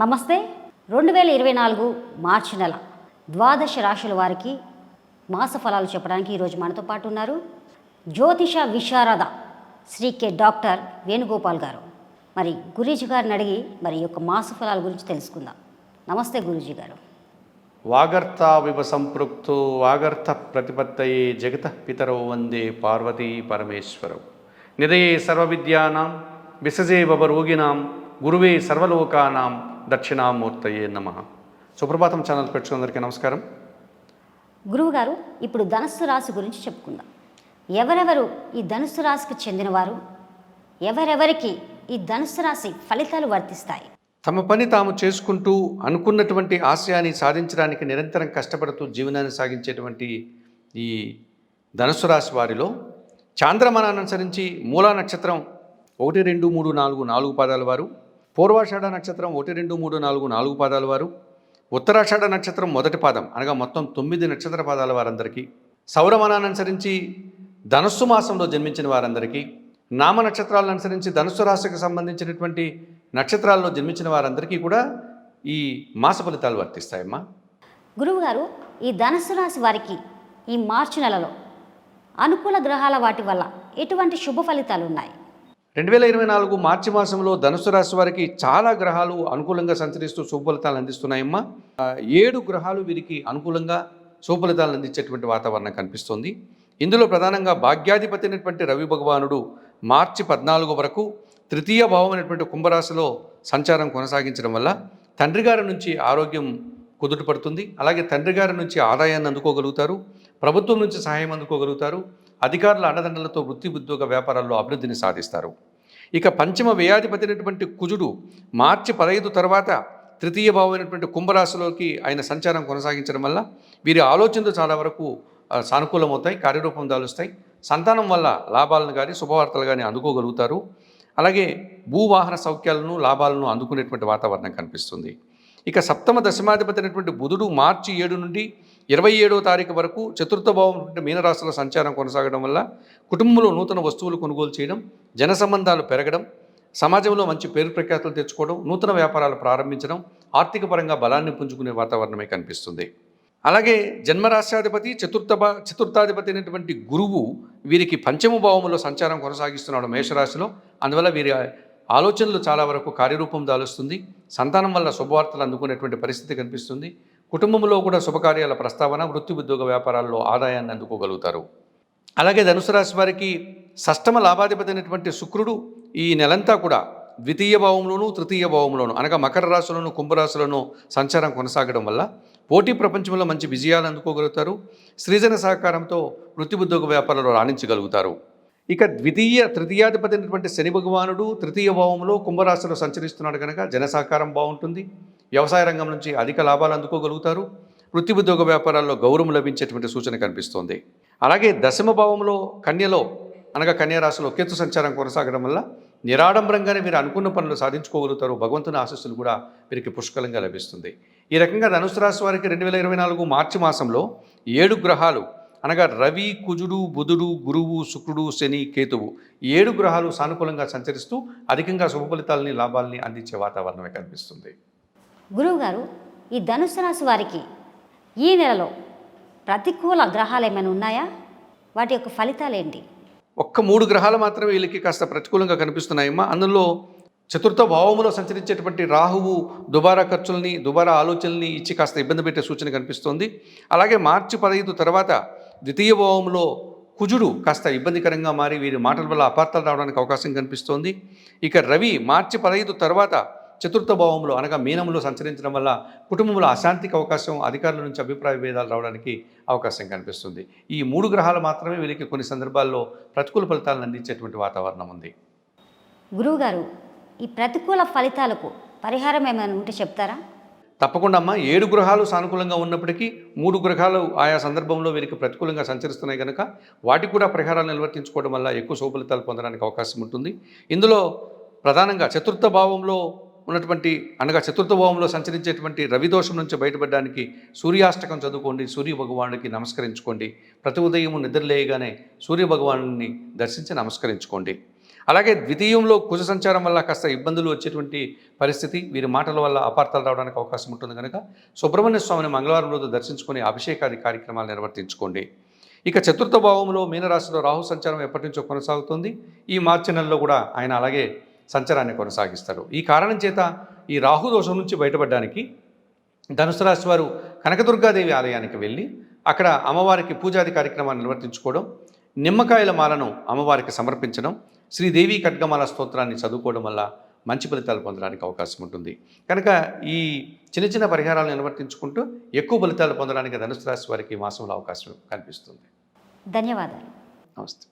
నమస్తే. 2024 మార్చి నెల ద్వాదశ రాశుల వారికి మాస ఫలాలు చెప్పడానికి ఈరోజు మనతో పాటు ఉన్నారు జ్యోతిష విశారద శ్రీ కె డాక్టర్ వేణుగోపాల్ గారు. మరి గురూజీ గారిని అడిగి మరి యొక్క మాస ఫలాల గురించి తెలుసుకుందాం. నమస్తే గురూజీ గారు. వాగర్తావివ సంపృక్తో వాగర్త ప్రతిపత్తయే జగత పితరో వందే పార్వతీ పరమేశ్వరౌ నిదయే సర్వవిద్యానాం విసజే వరోగినాం గురువే సర్వలోకానాం దక్షిణామూర్తయే నమః. సుప్రభాతం ఛానల్ పెట్టుకున్నందరికీ నమస్కారం. గురువుగారు, ఇప్పుడు ధనుస్సు రాశి గురించి చెప్పుకుందాం. ఎవరెవరు ఈ ధనుస్సు రాశికి చెందినవారు, ఎవరెవరికి ఈ ధనుస్సు రాశి ఫలితాలు వర్తిస్తాయి? తమ పని తాము చేసుకుంటూ అనుకున్నటువంటి ఆశయాన్ని సాధించడానికి నిరంతరం కష్టపడుతూ జీవనాన్ని సాగించేటువంటి ఈ ధనుస్సు రాశి వారిలో చాంద్రమానాన్ని అనుసరించి మూలా నక్షత్రం 1, 2, 3, 4, 4 పాదాల వారు, పూర్వాషాఢ నక్షత్రం 1, 2, 3, 4, 4 పాదాల వారు, ఉత్తరాషాఢ నక్షత్రం మొదటి పాదం అనగా మొత్తం 9 నక్షత్ర పాదాల వారందరికీ, సౌరమానాన్ని అనుసరించి ధనుస్సు మాసంలో జన్మించిన వారందరికీ, నామ నక్షత్రాలను అనుసరించి ధనుస్సు రాశికి సంబంధించినటువంటి నక్షత్రాల్లో జన్మించిన వారందరికీ కూడా ఈ మాస ఫలితాలు వర్తిస్తాయమ్మా. గురువుగారు, ఈ ధనుస్సు రాశి వారికి ఈ మార్చి నెలలో అనుకూల గ్రహాల వాటి వల్ల ఎటువంటి శుభ ఫలితాలు ఉన్నాయి? 2024 మార్చి మాసంలో ధనుస్సు రాశి వారికి చాలా గ్రహాలు అనుకూలంగా సంచరిస్తూ శుభఫలితాలు అందిస్తున్నాయమ్మా. 7 గ్రహాలు వీరికి అనుకూలంగా శుభఫలితాలను అందించేటువంటి వాతావరణం కనిపిస్తుంది. ఇందులో ప్రధానంగా భాగ్యాధిపతి అయినటువంటి రవి భగవానుడు మార్చి 14 వరకు తృతీయ భావమైనటువంటి కుంభరాశిలో సంచారం కొనసాగించడం వల్ల తండ్రి గారి నుంచి ఆరోగ్యం కుదుట పడుతుంది. అలాగే తండ్రి గారి నుంచి ఆదాయాన్ని అందుకోగలుగుతారు, ప్రభుత్వం నుంచి సహాయం అందుకోగలుగుతారు, అధికారుల అండదండలతో వృత్తి ఉద్యోగ వ్యాపారాల్లో అభివృద్ధిని సాధిస్తారు. ఇక పంచమ వ్యయాధిపతి అయినటువంటి కుజుడు మార్చి 15 తర్వాత తృతీయ భావమైనటువంటి కుంభరాశిలోకి ఆయన సంచారం కొనసాగించడం వల్ల వీరి ఆలోచనలు చాలా వరకు సానుకూలమవుతాయి, కార్యరూపం దాలుస్తాయి. సంతానం వల్ల లాభాలను కానీ శుభవార్తలు కానీ అందుకోగలుగుతారు. అలాగే భూవాహన సౌఖ్యాలను లాభాలను అందుకునేటువంటి వాతావరణం కనిపిస్తుంది. ఇక సప్తమ దశమాధిపతి అయినటువంటి బుధుడు మార్చి 7 నుండి 27వ తారీఖు వరకు చతుర్థ భావం మీనరాశిలో సంచారం కొనసాగడం వల్ల కుటుంబంలో నూతన వస్తువులు కొనుగోలు చేయడం, జన సంబంధాలు పెరగడం, సమాజంలో మంచి పేరు ప్రఖ్యాతులు తెచ్చుకోవడం, నూతన వ్యాపారాలు ప్రారంభించడం, ఆర్థిక పరంగా బలాన్ని పుంజుకునే వాతావరణమే కనిపిస్తుంది. అలాగే జన్మరాశ్యాధిపతి చతుర్థాధిపతి అయినటువంటి గురువు వీరికి పంచమ భావంలో సంచారం కొనసాగిస్తున్నాడు మేషరాశిలో. అందువల్ల వీరి ఆలోచనలు చాలా వరకు కార్యరూపం దాలుస్తుంది. సంతానం వల్ల శుభవార్తలు అందుకునేటువంటి పరిస్థితి కనిపిస్తుంది. కుటుంబంలో కూడా శుభకార్యాల ప్రస్తావన, వృత్తి ఉద్యోగ వ్యాపారాల్లో ఆదాయాన్ని అందుకోగలుగుతారు. అలాగే ధనుసు రాశి వారికి షష్టమ లాభాధిపతి అయినటువంటి శుక్రుడు ఈ నెలంతా కూడా ద్వితీయ భావంలోనూ తృతీయ భావంలోనూ అనగా మకర రాశులను కుంభరాశులను సంచారం కొనసాగడం వల్ల పోటీ ప్రపంచంలో మంచి విజయాలు అందుకోగలుగుతారు. సృజన సహకారంతో వృత్తి ఉద్యోగ వ్యాపారాల్లో రాణించగలుగుతారు. ఇక తృతీయాధిపతి అయినటువంటి శని భగవానుడు తృతీయ భావంలో కుంభరాశిలో సంచరిస్తున్నాడు కనుక జన సహకారం బాగుంటుంది. వ్యవసాయ రంగం నుంచి అధిక లాభాలు అందుకోగలుగుతారు. వృత్తి ఉద్యోగ వ్యాపారాల్లో గౌరవం లభించేటువంటి సూచన కనిపిస్తోంది. అలాగే దశమ భావంలో కన్యలో అనగా కన్యారాశిలో కేతు సంచారం కొనసాగడం వల్ల నిరాడంబరంగానే మీరు అనుకున్న పనులు సాధించుకోగలుగుతారు. భగవంతుని ఆశీస్సులు కూడా వీరికి పుష్కలంగా లభిస్తుంది. ఈ రకంగా ధనుసు రాశి వారికి 2024 మార్చి మాసంలో 7 గ్రహాలు అనగా రవి, కుజుడు, బుధుడు, గురువు, శుక్రుడు, శని, కేతువు 7 గ్రహాలు సానుకూలంగా సంచరిస్తూ అధికంగా శుభ ఫలితాలని లాభాలని అందించే వాతావరణమే కనిపిస్తుంది. గురువుగారు, ఈ ధనుసు రాశి వారికి ఈ నెలలో ప్రతికూల గ్రహాలు ఏమైనా ఉన్నాయా? వాటి యొక్క ఫలితాలు ఏంటి? ఒక్క 3 గ్రహాలు మాత్రమే వీళ్ళకి కాస్త ప్రతికూలంగా కనిపిస్తున్నాయమ్మా. అందులో చతుర్థ భావములో సంచరించేటువంటి రాహువు దుబారా ఖర్చుల్ని, దుబారా ఆలోచనల్ని ఇచ్చి కాస్త ఇబ్బంది పెట్టే సూచన కనిపిస్తోంది. అలాగే మార్చి 15 తర్వాత ద్వితీయ భావంలో కుజుడు కాస్త ఇబ్బందికరంగా మారి వీరి మాటల వల్ల అపార్థాలు రావడానికి అవకాశం కనిపిస్తోంది. ఇక రవి మార్చి 15 తర్వాత చతుర్థ భావంలో అనగా మీనంలో సంచరించడం వల్ల కుటుంబంలో అశాంతికి అవకాశం, అధికారుల నుంచి అభిప్రాయ భేదాలు రావడానికి అవకాశం కనిపిస్తుంది. ఈ 3 గ్రహాలు మాత్రమే వీరికి కొన్ని సందర్భాల్లో ప్రతికూల ఫలితాలను అందించేటువంటి వాతావరణం ఉంది. గురువుగారు, ఈ ప్రతికూల ఫలితాలకు పరిహారం ఏమైనా ఉంటే చెప్తారా? తప్పకుండా అమ్మా. 7 గ్రహాలు సానుకూలంగా ఉన్నప్పటికీ 3 గ్రహాలు ఆయా సందర్భంలో వీరికి ప్రతికూలంగా సంచరిస్తున్నాయి కనుక వాటికి కూడా పరిహారాలు నిర్వర్తించుకోవడం వల్ల ఎక్కువ శుభఫలితాలు పొందడానికి అవకాశం ఉంటుంది. ఇందులో ప్రధానంగా చతుర్థ భావంలో ఉన్నటువంటి అనగా చతుర్థ భావంలో సంచరించేటువంటి రవిదోషం నుంచి బయటపడడానికి సూర్యాష్టకం చదువుకోండి, సూర్య భగవానుడికి నమస్కరించుకోండి. ప్రతి ఉదయం నిద్రలేయగానే సూర్య భగవానుని దర్శించి నమస్కరించుకోండి. అలాగే ద్వితీయంలో కుజ సంచారం వల్ల కాస్త ఇబ్బందులు వచ్చేటువంటి పరిస్థితి, వీరి మాటల వల్ల అపార్థాలు రావడానికి అవకాశం ఉంటుంది కనుక సుబ్రహ్మణ్య స్వామిని మంగళవారం రోజు దర్శించుకొని అభిషేకాది కార్యక్రమాలు నిర్వర్తించుకోండి. ఇక చతుర్థ భావంలో మీనరాశిలో రాహు సంచారం ఎప్పటి నుంచో కొనసాగుతుంది. ఈ మార్చి నెలలో కూడా ఆయన అలాగే సంచారాన్ని కొనసాగిస్తారు. ఈ కారణం చేత ఈ రాహు దోషం నుంచి బయటపడడానికి ధనుసు రాశి వారు కనకదుర్గాదేవి ఆలయానికి వెళ్ళి అక్కడ అమ్మవారికి పూజాది కార్యక్రమాన్ని నిర్వర్తించుకోవడం, నిమ్మకాయల మాలను అమ్మవారికి సమర్పించడం, శ్రీదేవి ఖడ్గమాల స్తోత్రాన్ని చదువుకోవడం వల్ల మంచి ఫలితాలు పొందడానికి అవకాశం ఉంటుంది. కనుక ఈ చిన్న చిన్న పరిహారాలను నిర్వర్తించుకుంటూ ఎక్కువ ఫలితాలు పొందడానికి ధనుసు రాశి వారికి ఈ మాసంలో అవకాశం కనిపిస్తుంది. ధన్యవాదాలు. నమస్తే.